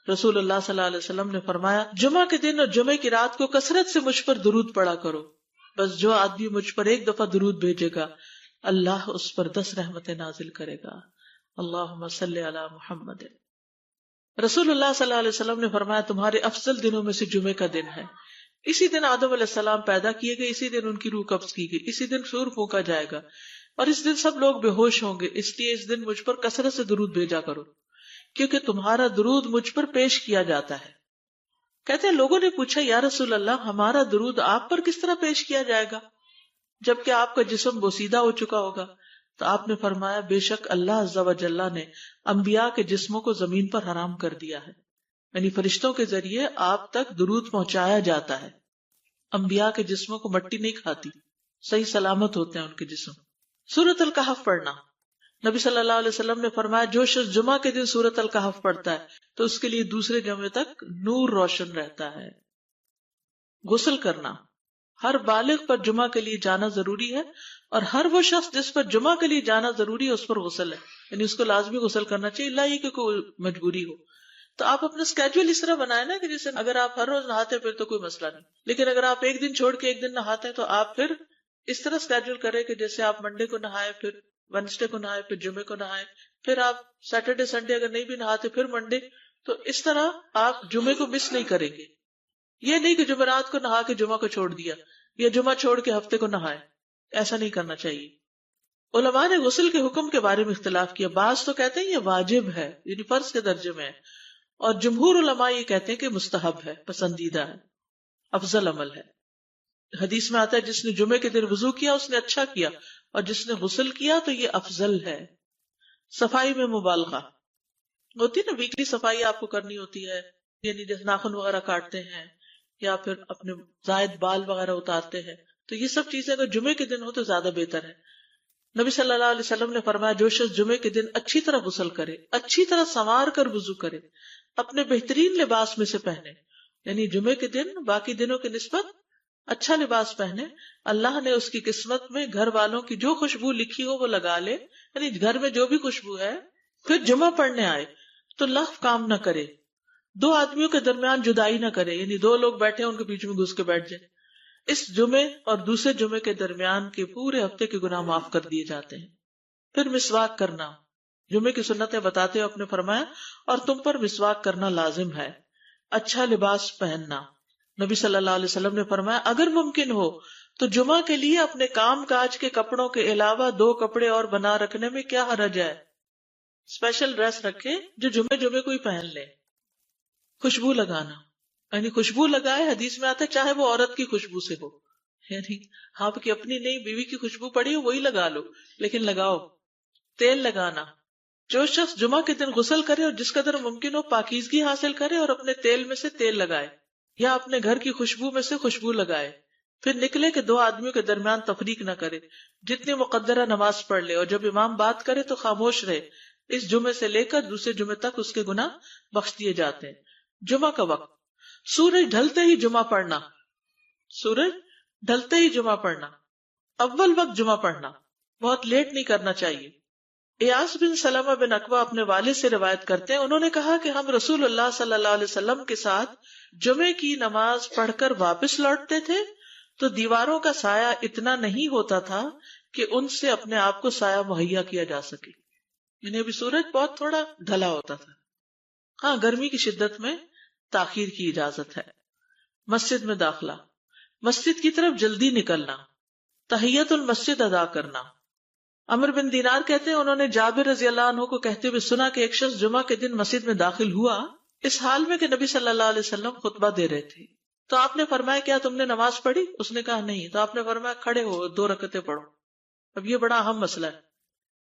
رسول اللہ صلی اللہ علیہ وسلم نے فرمایا جمعہ کے دن اور جمعے کی رات کو کثرت سے مجھ پر درود پڑا کرو، بس جو آدمی مجھ پر ایک دفعہ درود بھیجے گا اللہ اس پر 10 رحمتیں نازل کرے گا۔ اللہم صلی علی محمد۔ رسول اللہ صلی اللہ علیہ وسلم نے فرمایا تمہارے افضل دنوں میں سے جمعے کا دن ہے، اسی دن آدم علیہ السلام پیدا کیے گئے، اسی دن ان کی روح قبض کی گئی، اسی دن سور پھونکا جائے گا اور اس دن سب لوگ بے ہوش ہوں گے، اس لیے اس دن مجھ پر کثرت سے درود بھیجا کرو کیونکہ تمہارا درود مجھ پر پیش کیا جاتا ہے۔ کہتے ہیں لوگوں نے پوچھا یا رسول اللہ ہمارا درود آپ پر کس طرح پیش کیا جائے گا جبکہ آپ کا جسم بوسیدہ ہو چکا ہوگا؟ تو آپ نے فرمایا بے شک اللہ عز و جل نے انبیاء کے جسموں کو زمین پر حرام کر دیا ہے، یعنی فرشتوں کے ذریعے آپ تک درود پہنچایا جاتا ہے۔ انبیاء کے جسموں کو مٹی نہیں کھاتی، صحیح سلامت ہوتے ہیں ان کے جسم۔ سورۃ الکہف پڑھنا، نبی صلی اللہ علیہ وسلم نے فرمایا جو شخص جمعہ کے دن سورۃ الکہف پڑھتا ہے تو اس کے لیے دوسرے جمعے تک نور روشن رہتا ہے۔ غسل کرنا، ہر بالغ پر جمعہ کے لیے جانا ضروری ہے اور ہر وہ شخص جس پر جمعہ کے لیے جانا ضروری ہے اس پر غسل ہے، یعنی اس کو لازمی غسل کرنا چاہیے، اللہ یہ کہ کوئی مجبوری ہو۔ تو آپ اپنا اسکیجول اس طرح بنائیں نا کہ جیسے اگر آپ ہر روز نہاتے ہیں پھر تو کوئی مسئلہ نہیں، لیکن اگر آپ ایک دن چھوڑ کے ایک دن نہاتے ہیں تو آپ پھر اس طرح اسکیجول کریں کہ جیسے آپ منڈے کو نہائے، پھر وینسڈے کو نہائے، پھر جمعے کو نہائے، پھر آپ سیٹرڈے سنڈے اگر نہیں بھی نہاتے پھر منڈے، تو اس طرح آپ جمعے کو مس نہیں کریں گے۔ یہ نہیں کہ جمعرات کو نہا کے جمعہ کو چھوڑ دیا یا جمعہ چھوڑ کے ہفتے کو نہائے، ایسا نہیں کرنا چاہیے۔ علماء نے غسل کے حکم کے بارے میں اختلاف کیا، بعض تو کہتے ہیں یہ واجب ہے یعنی فرض کے درجے میں ہے، اور جمہور علماء یہ کہتے ہیں کہ مستحب ہے، پسندیدہ ہے، افضل عمل ہے۔ حدیث میں آتا ہے جس نے جمعے کے دن وضو کیا اس نے اچھا کیا اور جس نے غسل کیا تو یہ افضل ہے۔ صفائی میں مبالغہ ہوتی نا، ویکلی صفائی آپ کو کرنی ہوتی ہے، یعنی جیسے ناخن وغیرہ کاٹتے ہیں یا پھر اپنے زائد بال وغیرہ اتارتے ہیں، تو یہ سب چیزیں اگر جمعے کے دن ہو تو زیادہ بہتر ہے۔ نبی صلی اللہ علیہ وسلم نے فرمایا جو شخص جمعے کے دن اچھی طرح غسل کرے، اچھی طرح سنوار کر وضو کرے، اپنے بہترین لباس میں سے پہنے، یعنی جمعے کے دن باقی دنوں کی نسبت اچھا لباس پہنے، اللہ نے اس کی قسمت میں گھر والوں کی جو خوشبو لکھی ہو وہ لگا لے، یعنی گھر میں جو بھی خوشبو ہے، پھر جمعہ پڑھنے آئے تو لغو کام نہ کرے، 2 آدمیوں کے درمیان جدائی نہ کرے، یعنی 2 لوگ بیٹھے ان کے بیچ میں گھس کے بیٹھ جائے۔ اس جمعے اور دوسرے جمعے کے درمیان کے پورے ہفتے کے گناہ معاف کر دیے جاتے ہیں۔ پھر مسواک کرنا، جمعے کی سنتیں بتاتے ہوئے آپ نے فرمایا اور تم پر مسواک کرنا لازم ہے۔ اچھا لباس پہننا، نبی صلی اللہ علیہ وسلم نے فرمایا اگر ممکن ہو تو جمعہ کے لیے اپنے کام کاج کے کپڑوں کے علاوہ 2 کپڑے اور بنا رکھنے میں کیا حرج ہے، اسپیشل ڈریس رکھے جو جمعے کو ہی پہن لے۔ خوشبو لگانا، یعنی خوشبو لگائے، حدیث میں آتا ہے چاہے وہ عورت کی خوشبو سے ہو، یعنی آپ کی اپنی نہیں، بیوی کی خوشبو پڑی ہو وہی لگا لو لیکن لگاؤ۔ تیل لگانا، جو شخص جمعہ کے دن غسل کرے اور جس قدر ممکن ہو پاکیزگی حاصل کرے اور اپنے تیل میں سے تیل لگائے یا اپنے گھر کی خوشبو میں سے خوشبو لگائے، پھر نکلے کہ 2 آدمیوں کے درمیان تفریق نہ کرے، جتنی مقدرہ نماز پڑھ لے اور جب امام بات کرے تو خاموش رہے، اس جمعے سے لے کر دوسرے جمعے تک اس کے گناہ بخش دیے جاتے ہیں۔ جمعہ کا وقت، سورج ڈھلتے ہی جمعہ پڑھنا، سورج ڈھلتے ہی جمعہ پڑھنا، اول وقت جمعہ پڑھنا، بہت لیٹ نہیں کرنا چاہیے۔ ایاس بن سلمہ بن عقبہ اپنے والد سے روایت کرتے ہیں، انہوں نے کہا کہ ہم رسول اللہ صلی اللہ علیہ وسلم کے ساتھ جمعے کی نماز پڑھ کر واپس لوٹتے تھے تو دیواروں کا سایہ اتنا نہیں ہوتا تھا کہ ان سے اپنے آپ کو سایہ مہیا کیا جا سکے، یعنی ابھی سورج بہت تھوڑا ڈھلا ہوتا تھا۔ ہاں گرمی کی شدت میں تاخیر کی اجازت ہے۔ مسجد میں داخلہ، مسجد کی طرف جلدی نکلنا، تحیت المسجد ادا کرنا۔ عمر بن دینار کہتے ہیں انہوں نے جابر رضی اللہ عنہ کو کہتے ہوئے سنا کہ ایک شخص جمعہ کے دن مسجد میں داخل ہوا اس حال میں کہ نبی صلی اللہ علیہ وسلم خطبہ دے رہے تھے، تو آپ نے فرمایا کیا تم نے نماز پڑھی؟ اس نے کہا نہیں، تو آپ نے فرمایا کھڑے ہو 2 رکعتیں پڑھو۔ اب یہ بڑا اہم مسئلہ ہے،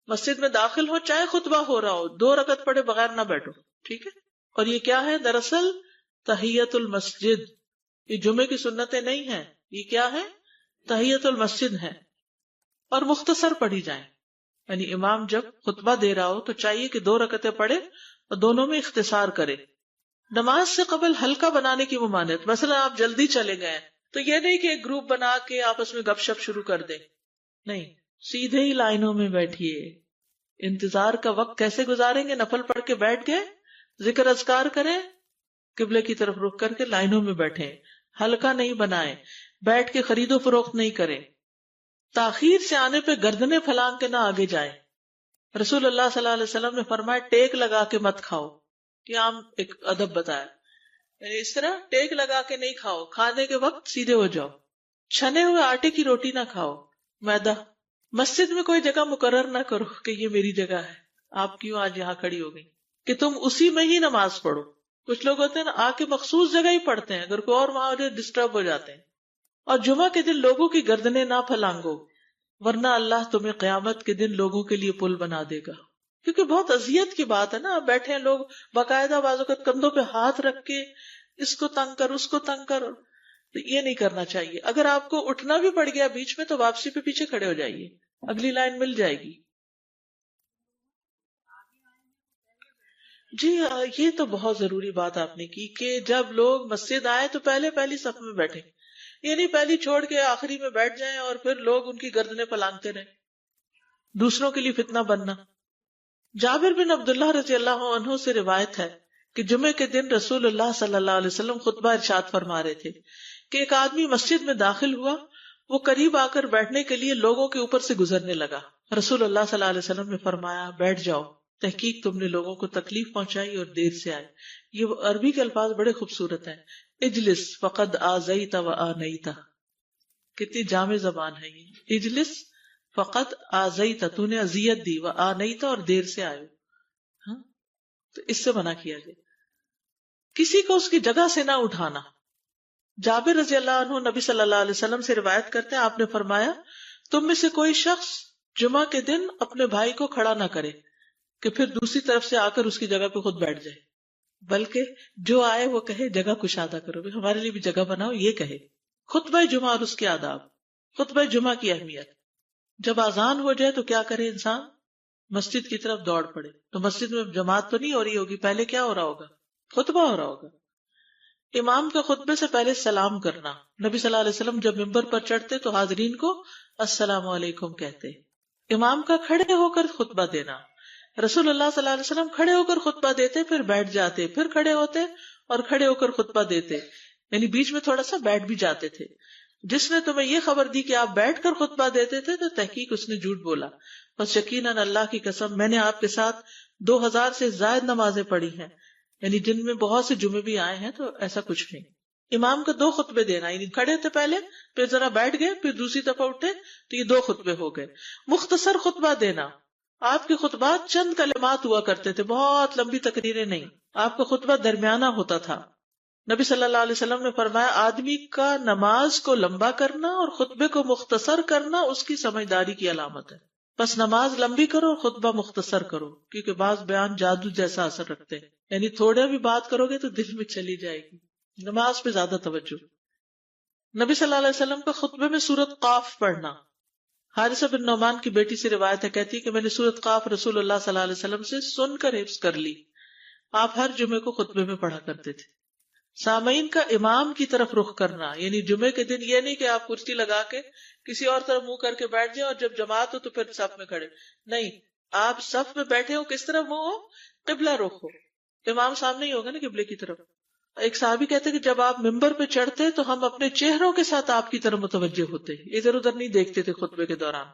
مسجد میں داخل ہو چاہے خطبہ ہو رہا ہو 2 رکعت پڑھے بغیر نہ بیٹھو، ٹھیک ہے؟ اور یہ کیا ہے؟ دراصل تحیت المسجد، یہ جمعے کی سنتیں نہیں ہیں، یہ کیا ہے؟ تحیت المسجد ہے، اور مختصر پڑھی جائیں، یعنی امام جب خطبہ دے رہا ہو تو چاہیے کہ 2 رکعتیں پڑھے اور دونوں میں اختصار کرے۔ نماز سے قبل حلقہ بنانے کی ممانعت، مثلا آپ جلدی چلے گئے تو یہ نہیں کہ ایک گروپ بنا کے آپس میں گپ شپ شروع کر دیں، نہیں، سیدھے ہی لائنوں میں بیٹھیے۔ انتظار کا وقت کیسے گزاریں گے؟ نفل پڑھ کے بیٹھ گئے، ذکر اذکار کریں، قبلے کی طرف رخ کر کے لائنوں میں بیٹھیں، حلقہ نہیں بنائیں، بیٹھ کے خرید و فروخت نہیں کریں، تاخیر سے آنے پہ گردنیں پھلانگ کے نہ آگے جائیں۔ رسول اللہ صلی اللہ علیہ وسلم نے فرمایا ٹیک لگا کے مت کھاؤ، یہ عام ایک ادب بتایا، یعنی اس طرح ٹیک لگا کے نہیں کھاؤ، کھانے کے وقت سیدھے ہو جاؤ۔ چھنے ہوئے آٹے کی روٹی نہ کھاؤ، میدا۔ مسجد میں کوئی جگہ مقرر نہ کرو کہ یہ میری جگہ ہے، آپ کیوں آج یہاں کھڑی ہو گئی، کہ تم اسی میں ہی نماز پڑھو۔ کچھ لوگ ہوتے ہیں نا آ کے مخصوص جگہ ہی پڑھتے ہیں، اگر کوئی اور وہاں ڈسٹرب ہو جاتے ہیں۔ اور جمعہ کے دن لوگوں کی گردنیں نہ پھلانگو، ورنہ اللہ تمہیں قیامت کے دن لوگوں کے لیے پل بنا دے گا۔ کیونکہ بہت اذیت کی بات ہے نا، آپ بیٹھے ہیں لوگ باقاعدہ بازو کا کندھوں پہ ہاتھ رکھ کے اس کو تنگ کر اس کو تنگ کر، تو یہ نہیں کرنا چاہیے۔ اگر آپ کو اٹھنا بھی پڑ گیا بیچ میں تو واپسی پہ پیچھے کھڑے ہو جائیے، اگلی لائن مل جائے گی۔ جی یہ تو بہت ضروری بات آپ نے کی کہ جب لوگ مسجد آئے تو پہلی صف میں بیٹھے، یہ نہیں پہلی چھوڑ کے آخری میں بیٹھ جائیں اور پھر لوگ ان کی گردنیں پلانگتے رہیں، دوسروں کے لیے فتنہ بننا۔ جابر بن عبداللہ رضی اللہ عنہ سے روایت ہے کہ جمعے کے دن رسول اللہ صلی اللہ علیہ وسلم خطبہ ارشاد فرما رہے تھے کہ ایک آدمی مسجد میں داخل ہوا، وہ قریب آ کر بیٹھنے کے لیے لوگوں کے اوپر سے گزرنے لگا۔ رسول اللہ صلی اللہ علیہ وسلم نے فرمایا بیٹھ جاؤ، تحقیق تم نے لوگوں کو تکلیف پہنچائی اور دیر سے آئے۔ یہ عربی کے الفاظ بڑے خوبصورت ہیں، اجلس فقد آذیت و آنیت، کتنی جامع زبان ہے یہ، اجلس فقط آذیت، تو نے اذیت دی، و آنیت، اور دیر سے آئے، ہاں تو اس سے منع کیا گیا۔ کسی کو اس کی جگہ سے نہ اٹھانا۔ جابر رضی اللہ عنہ نبی صلی اللہ علیہ وسلم سے روایت کرتے ہیں، آپ نے فرمایا تم میں سے کوئی شخص جمعہ کے دن اپنے بھائی کو کھڑا نہ کرے کہ پھر دوسری طرف سے آ کر اس کی جگہ پہ خود بیٹھ جائے، بلکہ جو آئے وہ کہے جگہ کشادہ کرو، بھی ہمارے لیے بھی جگہ بناؤ، یہ کہے۔ خطبہ جمعہ اور اس کے آداب۔ خطبہ جمعہ کی اہمیت، جب اذان ہو جائے تو کیا کرے انسان؟ مسجد کی طرف دوڑ پڑے۔ تو مسجد میں جماعت تو نہیں ہو رہی ہوگی، پہلے کیا ہو رہا ہوگا؟ خطبہ ہو رہا ہوگا۔ امام کا خطبے سے پہلے سلام کرنا، نبی صلی اللہ علیہ وسلم جب ممبر پر چڑھتے تو حاضرین کو السلام علیکم کہتے۔ امام کا کھڑے ہو کر خطبہ دینا، رسول اللہ صلی اللہ علیہ وسلم کھڑے ہو کر خطبہ دیتے، پھر بیٹھ جاتے، پھر کھڑے ہوتے اور کھڑے ہو کر خطبہ دیتے، یعنی بیچ میں تھوڑا سا بیٹھ بھی جاتے تھے۔ جس نے تمہیں یہ خبر دی کہ آپ بیٹھ کر خطبہ دیتے تھے تو تحقیق اس نے جھوٹ بولا، بس یقیناً اللہ کی قسم میں نے آپ کے ساتھ 2000 سے زائد نمازیں پڑھی ہیں، یعنی جن میں بہت سے جمعے بھی آئے ہیں، تو ایسا کچھ نہیں۔ امام کا 2 خطبے دینا، یعنی کھڑے تھے پہلے، پھر ذرا بیٹھ گئے، پھر دوسری دفعہ اٹھے تو یہ 2 خطبے ہو گئے۔ مختصر خطبہ دینا، آپ کے خطبات چند کلمات ہوا کرتے تھے، بہت لمبی تقریریں نہیں، آپ کا خطبہ درمیانہ ہوتا تھا۔ نبی صلی اللہ علیہ وسلم نے فرمایا آدمی کا نماز کو لمبا کرنا اور خطبے کو مختصر کرنا اس کی سمجھداری کی علامت ہے۔ بس نماز لمبی کرو اور خطبہ مختصر کرو، کیونکہ بعض بیان جادو جیسا اثر رکھتے ہیں، یعنی تھوڑے بھی بات کرو گے تو دل میں چلی جائے گی۔ نماز پہ زیادہ توجہ۔ نبی صلی اللہ علیہ وسلم کا خطبے میں سورۃ قاف پڑھنا، حارثہ بن نعمان کی بیٹی سے روایت ہے، کہتی ہے کہ میں نے سورۃ قاف رسول اللہ صلی اللہ علیہ وسلم سے سن کر حفظ کر لی۔ آپ ہر جمعے کو خطبے میں پڑھا کرتے تھے۔ سامعین کا امام کی طرف رخ کرنا، یعنی جمعے کے دن یہ نہیں کہ آپ کرسی لگا کے کسی اور طرف منہ کر کے بیٹھ جائیں اور جب جماعت ہو تو پھر صف میں کھڑے، نہیں، آپ صف میں بیٹھے ہو، کس طرف منہ ہو؟ قبلہ رخ ہو، امام سامنے ہی ہوگا نا قبلے کی طرف۔ ایک صحابی کہتے کہ جب آپ ممبر پہ چڑھتے تو ہم اپنے چہروں کے ساتھ آپ کی طرف متوجہ ہوتے، ادھر ادھر نہیں دیکھتے تھے خطبے کے دوران۔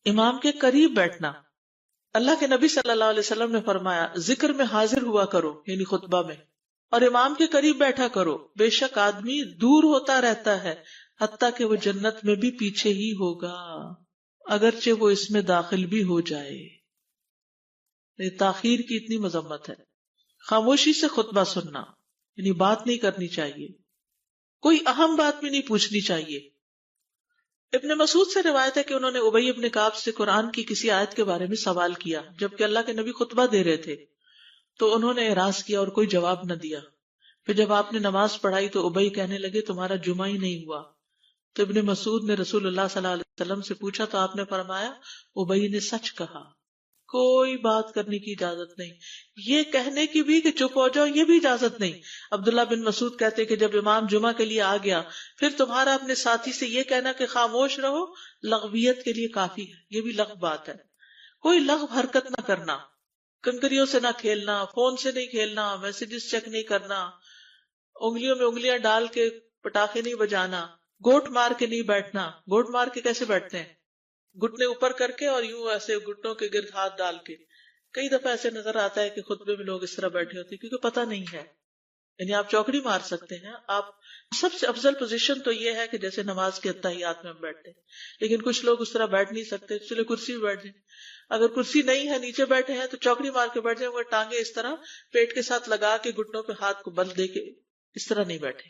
امام کے قریب بیٹھنا، اللہ کے نبی صلی اللہ علیہ وسلم نے فرمایا ذکر میں حاضر ہوا کرو، یعنی خطبہ میں، اور امام کے قریب بیٹھا کرو، بے شک آدمی دور ہوتا رہتا ہے حتیٰ کہ وہ جنت میں بھی پیچھے ہی ہوگا اگرچہ وہ اس میں داخل بھی ہو جائے۔ یہ تاخیر کی اتنی مذمت ہے۔ خاموشی سے خطبہ سننا، یعنی بات نہیں کرنی چاہیے، کوئی اہم بات بھی نہیں پوچھنی چاہیے۔ ابن مسعود سے روایت ہے کہ انہوں نے ابی ابن کعب سے قرآن کی کسی آیت کے بارے میں سوال کیا جبکہ اللہ کے نبی خطبہ دے رہے تھے، تو انہوں نے اعراض کیا اور کوئی جواب نہ دیا۔ پھر جب آپ نے نماز پڑھائی تو ابی کہنے لگے تمہارا جمعہ ہی نہیں ہوا۔ تو ابن مسعود نے رسول اللہ صلی اللہ علیہ وسلم سے پوچھا تو آپ نے فرمایا ابی نے سچ کہا، کوئی بات کرنے کی اجازت نہیں، یہ کہنے کی بھی کہ چپ ہو جاؤ یہ بھی اجازت نہیں۔ عبداللہ بن مسعود کہتے کہ جب امام جمعہ کے لیے آ گیا پھر تمہارا اپنے ساتھی سے یہ کہنا کہ خاموش رہو لغویت کے لیے کافی ہے، یہ بھی لغو بات ہے۔ کوئی لغو حرکت نہ کرنا، کنکریوں سے نہ کھیلنا، فون سے نہیں کھیلنا، میسجز چیک نہیں کرنا، انگلیوں میں انگلیاں ڈال کے پٹاخے نہیں بجانا، گوٹ مار کے نہیں بیٹھنا. گوٹ مار کے کیسے بیٹھتے ہیں؟ گھٹنے اوپر کر کے اور یوں ایسے گھٹنوں کے گرد ہاتھ ڈال کے. کئی دفعہ ایسے نظر آتا ہے کہ خطبے میں لوگ اس طرح بیٹھے ہوتے ہیں کیونکہ پتہ نہیں ہے. یعنی آپ چوکڑی مار سکتے ہیں. آپ سب سے افضل پوزیشن تو یہ ہے کہ جیسے نماز کے اتحیات میں ہم بیٹھتے ہیں، لیکن کچھ لوگ اس طرح بیٹھ نہیں سکتے، اس لیے کرسی میں بیٹھ جائیں. اگر کرسی نہیں ہے، نیچے بیٹھے ہیں تو چوکڑی مار کے بیٹھ جائیں، مگر ٹانگیں اس طرح پیٹ کے ساتھ لگا کے گھٹنوں پہ ہاتھ کو بل دے کے اس طرح نہیں بیٹھے.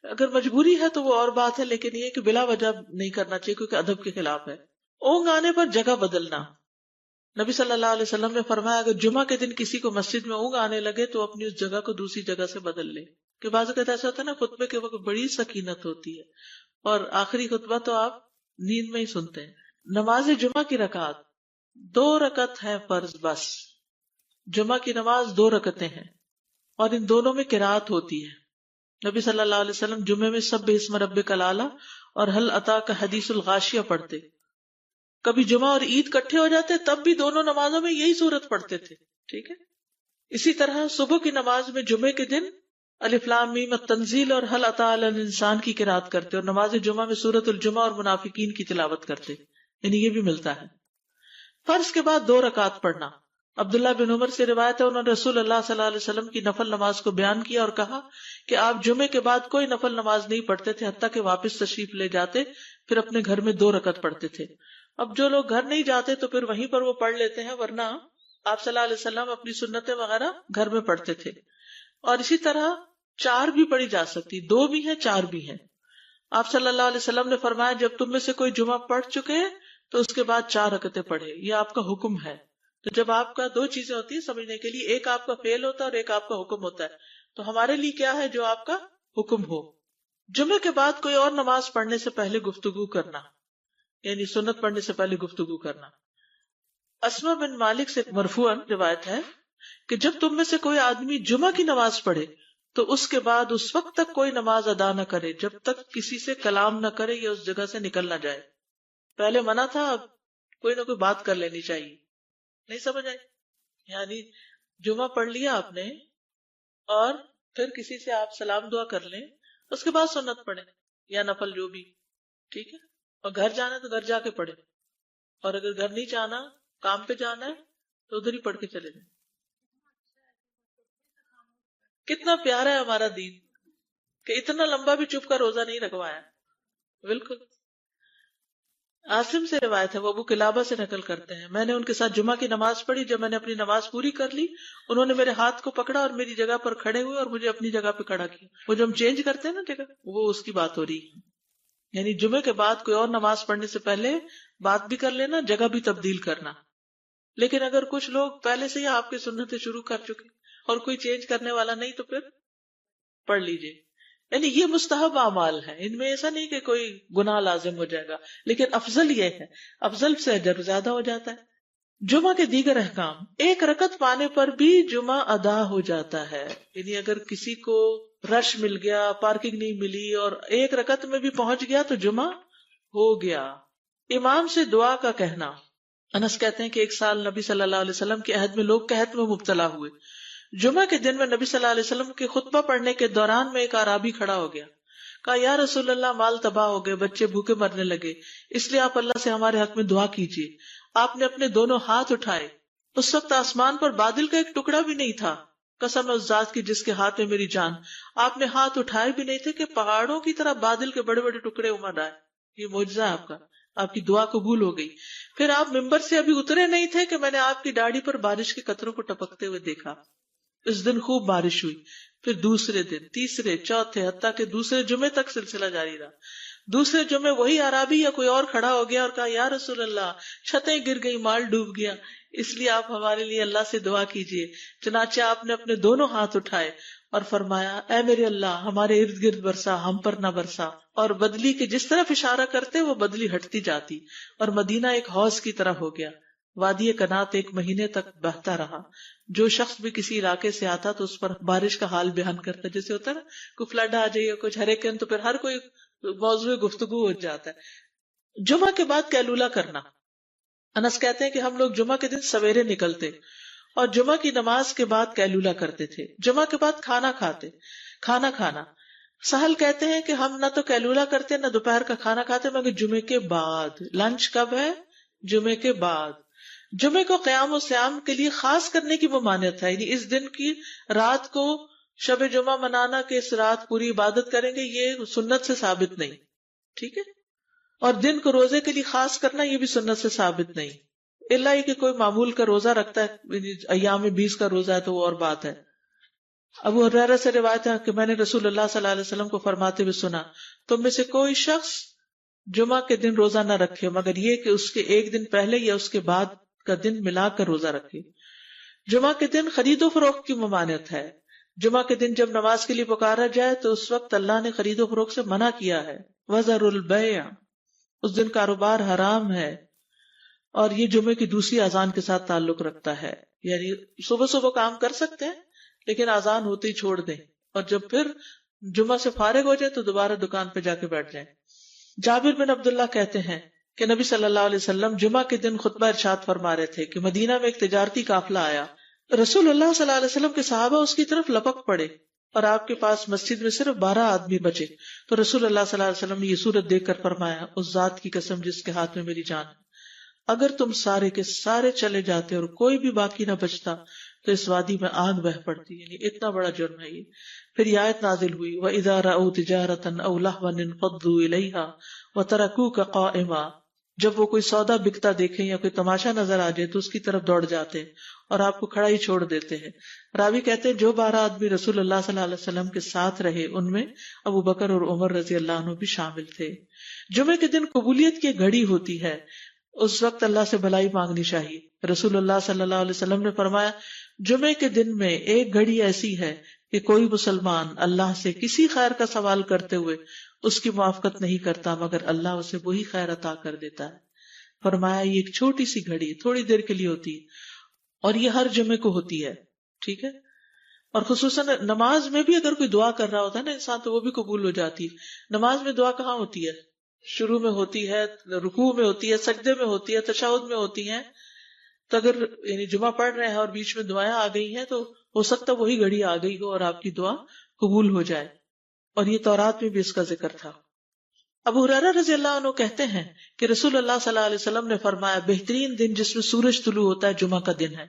اگر مجبوری ہے تو وہ اور بات ہے، لیکن یہ کہ بلا وجہ نہیں کرنا چاہیے کیونکہ ادب کے خلاف ہے. اونگ آنے پر جگہ بدلنا. نبی صلی اللہ علیہ وسلم نے فرمایا اگر جمعہ کے دن کسی کو مسجد میں اونگ آنے لگے تو اپنی اس جگہ کو دوسری جگہ سے بدل لے. کہ بعض اوقات ایسا ہوتا ہے نا، خطبے کے وقت بڑی سکینت ہوتی ہے اور آخری خطبہ تو آپ نیند میں ہی سنتے ہیں. نماز جمعہ کی رکعت 2 رکعت ہے فرض بس. جمعہ کی نماز 2 رکعتیں ہیں اور ان دونوں میں قرات ہوتی ہے. نبی صلی اللہ علیہ وسلم جمعے میں سبح اسم ربک الاعلی اور هل اتاک حدیث الغاشیہ پڑھتے. کبھی جمعہ اور عید کٹھے ہو جاتے تب بھی دونوں نمازوں میں یہی سورت پڑھتے تھے. ٹھیک ہے. اسی طرح صبح کی نماز میں جمعے کے دن الف لام میم التنزیل اور هل اتی علی الانسان کی قرات کرتے اور نماز جمعہ میں سورۃ الجمعہ اور منافقین کی تلاوت کرتے. یعنی یہ بھی ملتا ہے. فرض کے بعد 2 رکعت پڑھنا. عبداللہ بن عمر سے روایت ہے انہوں نے رسول اللہ صلی اللہ علیہ وسلم کی نفل نماز کو بیان کیا اور کہا کہ آپ جمعے کے بعد کوئی نفل نماز نہیں پڑھتے تھے حتیٰ کہ واپس تشریف لے جاتے پھر اپنے گھر میں 2 رکعت پڑھتے تھے. اب جو لوگ گھر نہیں جاتے تو پھر وہیں پر وہ پڑھ لیتے ہیں، ورنہ آپ صلی اللہ علیہ وسلم اپنی سنتیں وغیرہ گھر میں پڑھتے تھے. اور اسی طرح 4 بھی پڑھی جا سکتی، 2 بھی ہیں 4 بھی ہیں. آپ صلی اللہ علیہ وسلم نے فرمایا جب تم میں سے کوئی جمعہ پڑھ چکے تو اس کے بعد 4 رکعتیں پڑھے. یہ آپ کا حکم ہے. تو جب آپ کا 2 چیزیں ہوتی ہیں سمجھنے کے لیے، ایک آپ کا فعل ہوتا ہے اور ایک آپ کا حکم ہوتا ہے. تو ہمارے لیے کیا ہے جو آپ کا حکم ہو. جمعے کے بعد کوئی اور نماز پڑھنے سے پہلے گفتگو کرنا، یعنی سنت پڑھنے سے پہلے گفتگو کرنا. اسما بن مالک سے مرفوعاً روایت ہے کہ جب تم میں سے کوئی آدمی جمعہ کی نماز پڑھے تو اس کے بعد اس وقت تک کوئی نماز ادا نہ کرے جب تک کسی سے کلام نہ کرے یا اس جگہ سے نکل نہ جائے. پہلے منع تھا، اب کوئی نہ کوئی بات کر لینی چاہیے. نہیں سمجھ آئی؟ یعنی جمعہ پڑھ لیا آپ نے اور پھر کسی سے آپ سلام دعا کر لیں، اس کے بعد سنت پڑھیں یا نفل جو بھی. ٹھیک ہے. اور گھر جانا ہے تو گھر جا کے پڑھیں، اور اگر گھر نہیں جانا، کام پہ جانا ہے تو ادھر ہی پڑھ کے چلے جائیں. کتنا پیارا ہے ہمارا دین کہ اتنا لمبا بھی چپ کا روزہ نہیں رکھوایا. بالکل. عاصم سے روایت ہے، وہ ابو قلابہ سے نقل کرتے ہیں میں نے ان کے ساتھ جمعہ کی نماز پڑھی. جب میں نے اپنی نماز پوری کر لی انہوں نے میرے ہاتھ کو پکڑا اور میری جگہ پر کھڑے ہوئے اور مجھے اپنی جگہ پہ کھڑا کیا. وہ جو ہم چینج کرتے ہیں نا جگہ، وہ اس کی بات ہو رہی ہے. یعنی جمعے کے بعد کوئی اور نماز پڑھنے سے پہلے بات بھی کر لینا، جگہ بھی تبدیل کرنا. لیکن اگر کچھ لوگ پہلے سے ہی آپ کی سنتیں شروع کر چکے اور کوئی چینج کرنے والا نہیں تو پھر پڑھ لیجئے. یعنی یہ مستحب اعمال ہے، ان میں ایسا نہیں کہ کوئی گناہ لازم ہو جائے گا، لیکن افضل یہ ہے، افضل سے اجر زیادہ ہو جاتا ہے. جمعہ کے دیگر احکام. 1 رکعت پانے پر بھی جمعہ ادا ہو جاتا ہے. یعنی اگر کسی کو رش مل گیا، پارکنگ نہیں ملی اور 1 رکعت میں بھی پہنچ گیا تو جمعہ ہو گیا. امام سے دعا کا کہنا. انس کہتے ہیں کہ ایک سال نبی صلی اللہ علیہ وسلم کے عہد میں لوگ قحط میں مبتلا ہوئے. جمعہ کے دن میں نبی صلی اللہ علیہ وسلم کے خطبہ پڑھنے کے دوران میں ایک اعرابی کھڑا ہو گیا. کہا یا رسول اللہ، مال تباہ ہو گئے، بچے بھوکے مرنے لگے، اس لیے آپ اللہ سے ہمارے حق میں دعا کیجیے. آپ نے اپنے دونوں ہاتھ اٹھائے. اس وقت آسمان پر بادل کا ایک ٹکڑا بھی نہیں تھا. قسم اس ذات کی جس کے ہاتھ میں میری جان، آپ نے ہاتھ اٹھائے بھی نہیں تھے کہ پہاڑوں کی طرح بادل کے بڑے بڑے ٹکڑے امڑ آئے. یہ معجزہ ہے آپ کا، آپ کی دعا قبول ہو گئی. پھر آپ ممبر سے ابھی اترے نہیں تھے کہ میں نے آپ کی داڑھی پر بارش کے قطروں کو ٹپکتے ہوئے دیکھا. اس دن خوب بارش ہوئی. پھر دوسرے دن، تیسرے، چوتھے، حتیٰ کہ دوسرے جمعے تک سلسلہ جاری رہا. دوسرے جمعے وہی عرابی یا کوئی اور کھڑا ہو گیا اور کہا یا رسول اللہ، چھتیں گر گئی، مال ڈوب گیا، اس لیے آپ ہمارے لیے اللہ سے دعا کیجیے. چنانچہ آپ نے اپنے دونوں ہاتھ اٹھائے اور فرمایا اے میرے اللہ، ہمارے ارد گرد برسا، ہم پر نہ برسا. اور بدلی کے جس طرف اشارہ کرتے وہ بدلی ہٹتی جاتی اور مدینہ ایک حوض کی طرح ہو گیا. وادی کنات 1 مہینے تک بہتا رہا. جو شخص بھی کسی علاقے سے آتا تو اس پر بارش کا حال بیان کرتا. جیسے ہوتا ہے نا کوئی فلڈ آ جائے، کچھ ہریکن، تو پھر ہر کوئی موضوع گفتگو ہو جاتا ہے. جمعہ کے بعد قیلولہ کرنا. انس کہتے ہیں کہ ہم لوگ جمعہ کے دن سویرے نکلتے اور جمعہ کی نماز کے بعد قیلولہ کرتے تھے، جمعہ کے بعد کھانا کھانا. سہل کہتے ہیں کہ ہم نہ تو قیلولہ کرتے نہ دوپہر کا کھانا کھاتے مگر جمعے کے بعد. لنچ کب ہے؟ جمعے کے بعد. جمعے کو قیام و سیام کے لیے خاص کرنے کی ممانعت ہے، یعنی اس دن کی رات کو شب جمعہ منانا کہ اس رات پوری عبادت کریں گے، یہ سنت سے ثابت نہیں. ٹھیک ہے. اور دن کو روزے کے لیے خاص کرنا یہ بھی سنت سے ثابت نہیں، الا یہ کہ کوئی معمول کا روزہ رکھتا ہے، ایام 20 کا روزہ ہے تو وہ اور بات ہے. ابو ہریرہ سے روایت ہے کہ میں نے رسول اللہ صلی اللہ علیہ وسلم کو فرماتے ہوئے سنا، تم میں سے کوئی شخص جمعہ کے دن روزہ نہ رکھے مگر یہ کہ اس کے ایک دن پہلے یا اس کے بعد کا دن ملا کر روزہ رکھے. جمعہ کے دن خرید و فروخت کی ممانعت ہے. جمعہ کے دن جب نماز کے لیے پکارا جائے تو اس وقت اللہ نے خرید و فروخت سے منع کیا ہے. وَذَرُوا الْبَيْعَ، اس دن کاروبار حرام ہے. اور یہ جمعے کی دوسری اذان کے ساتھ تعلق رکھتا ہے، یعنی صبح صبح کام کر سکتے ہیں لیکن اذان ہوتے ہی چھوڑ دیں، اور جب پھر جمعہ سے فارغ ہو جائے تو دوبارہ دکان پہ جا کے بیٹھ جائیں. جابر بن عبداللہ کہتے ہیں کہ نبی صلی اللہ علیہ وسلم جمعہ کے دن خطبہ ارشاد فرما رہے تھے کہ مدینہ میں ایک تجارتی قافلہ آیا. رسول اللہ صلی اللہ علیہ وسلم کے صحابہ اس کی طرف لپک پڑے اور آپ کے پاس مسجد میں صرف 12 آدمی بچے. تو رسول اللہ صلی اللہ علیہ وسلم نے یہ صورت دیکھ کر فرمایا، اس ذات کی قسم جس کے ہاتھ میں میری جان ہے، اگر تم سارے کے سارے چلے جاتے اور کوئی بھی باقی نہ بچتا تو اس وادی میں آگ بہہ پڑتی. یعنی اتنا بڑا جرم ہے یہ. پھر یہ آیت نازل ہوئی، وَإِذَا رَأَوْا تِجَارَةً أَوْ لَهْوًا انفضوا إِلَيْهَا وَتَرَكُوكَ قَائِمًا، جب وہ کوئی سودا بکتا دیکھیں یا کوئی تماشا نظر آ جائے تو اس کی طرف دوڑ جاتے اور آپ کو کھڑا ہی چھوڑ دیتے ہیں. راوی کہتے ہیں جو 12 آدمی رسول اللہ صلی اللہ علیہ وسلم کے ساتھ رہے ان میں ابو بکر اور عمر رضی اللہ عنہ بھی شامل تھے. جمعے کے دن قبولیت کی گھڑی ہوتی ہے، اس وقت اللہ سے بھلائی مانگنی چاہیے. رسول اللہ صلی اللہ علیہ وسلم نے فرمایا، جمعے کے دن میں ایک گھڑی ایسی ہے کہ کوئی مسلمان اللہ سے کسی خیر کا سوال کرتے ہوئے اس کی موافقت نہیں کرتا مگر اللہ اسے وہی خیر عطا کر دیتا ہے. فرمایا یہ ایک چھوٹی سی گھڑی تھوڑی دیر کے لیے ہوتی ہے اور یہ ہر جمعے کو ہوتی ہے. ٹھیک ہے. اور خصوصاً نماز میں بھی اگر کوئی دعا کر رہا ہوتا ہے نا انسان تو وہ بھی قبول ہو جاتی ہے. نماز میں دعا کہاں ہوتی ہے؟ شروع میں ہوتی ہے، رکوع میں ہوتی ہے، سجدے میں ہوتی ہے، تشہد میں ہوتی ہیں. تو اگر یعنی جمعہ پڑھ رہے ہیں اور بیچ میں دعائیں آ گئی ہیں تو ہو سکتا وہی گھڑی آ گئی ہو اور آپ کی دعا قبول ہو جائے. اور یہ تورات میں بھی اس کا ذکر تھا. ابو ہریرہ رضی اللہ عنہ کہتے ہیں کہ رسول اللہ صلی اللہ علیہ وسلم نے فرمایا، بہترین دن جس میں سورج طلوع ہوتا ہے جمعہ کا دن ہے.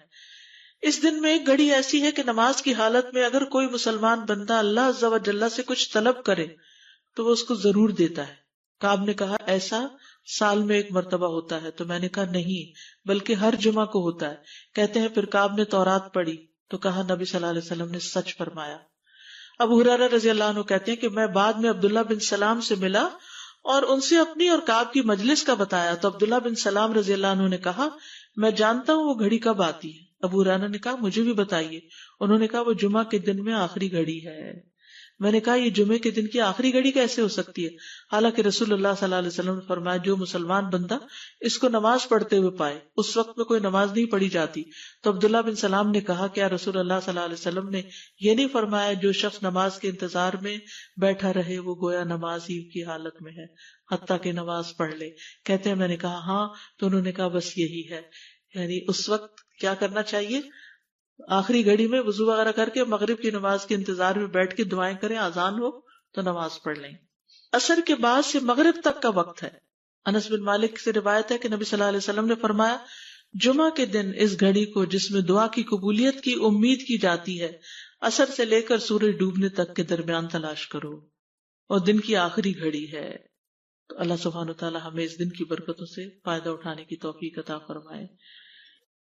اس دن میں ایک گھڑی ایسی ہے کہ نماز کی حالت میں اگر کوئی مسلمان بندہ اللہ عز و جل سے کچھ طلب کرے تو وہ اس کو ضرور دیتا ہے. کعب نے کہا ایسا سال میں ایک مرتبہ ہوتا ہے؟ تو میں نے کہا نہیں بلکہ ہر جمعہ کو ہوتا ہے. کہتے ہیں پھر کعب نے تورات پڑھی تو کہا نبی صلی اللہ علیہ وسلم نے سچ فرمایا. ابو ہریرہ رضی اللہ عنہ کہتے ہیں کہ میں بعد میں عبداللہ بن سلام سے ملا اور ان سے اپنی اور کعب کی مجلس کا بتایا تو عبداللہ بن سلام رضی اللہ عنہ نے کہا میں جانتا ہوں وہ گھڑی کب آتی ہے. ابو ہریرہ نے کہا مجھے بھی بتائیے. انہوں نے کہا وہ جمعہ کے دن میں آخری گھڑی ہے. میں نے کہا یہ جمعے کے دن کی آخری گھڑی کیسے ہو سکتی ہے؟ حالانکہ رسول اللہ صلی اللہ علیہ وسلم نے فرمایا جو مسلمان بندہ اس کو نماز پڑھتے ہوئے پائے. اس وقت میں کوئی نماز نہیں پڑھی جاتی. تو عبداللہ بن سلام نے کہا کیا رسول اللہ صلی اللہ علیہ وسلم نے یہ نہیں فرمایا جو شخص نماز کے انتظار میں بیٹھا رہے وہ گویا نماز ہی کی حالت میں ہے حتیٰ کہ نماز پڑھ لے؟ کہتے ہیں میں نے کہا ہاں. تو انہوں نے کہا بس یہی ہے، یعنی اس وقت کیا کرنا چاہیے؟ آخری گھڑی میں وضو وغیرہ کر کے مغرب کی نماز کے انتظار میں بیٹھ کے دعائیں کریں، اذان ہو تو نماز پڑھ لیں. عصر کے بعد سے مغرب تک کا وقت ہے. انس بن مالک سے روایت ہے کہ نبی صلی اللہ علیہ وسلم نے فرمایا جمعہ کے دن اس گھڑی کو جس میں دعا کی قبولیت کی امید کی جاتی ہے عصر سے لے کر سورج ڈوبنے تک کے درمیان تلاش کرو اور دن کی آخری گھڑی ہے. تو اللہ سبحانہ وتعالی ہمیں اس دن کی برکتوں سے فائدہ اٹھانے کی توفیق عطا فرمائے.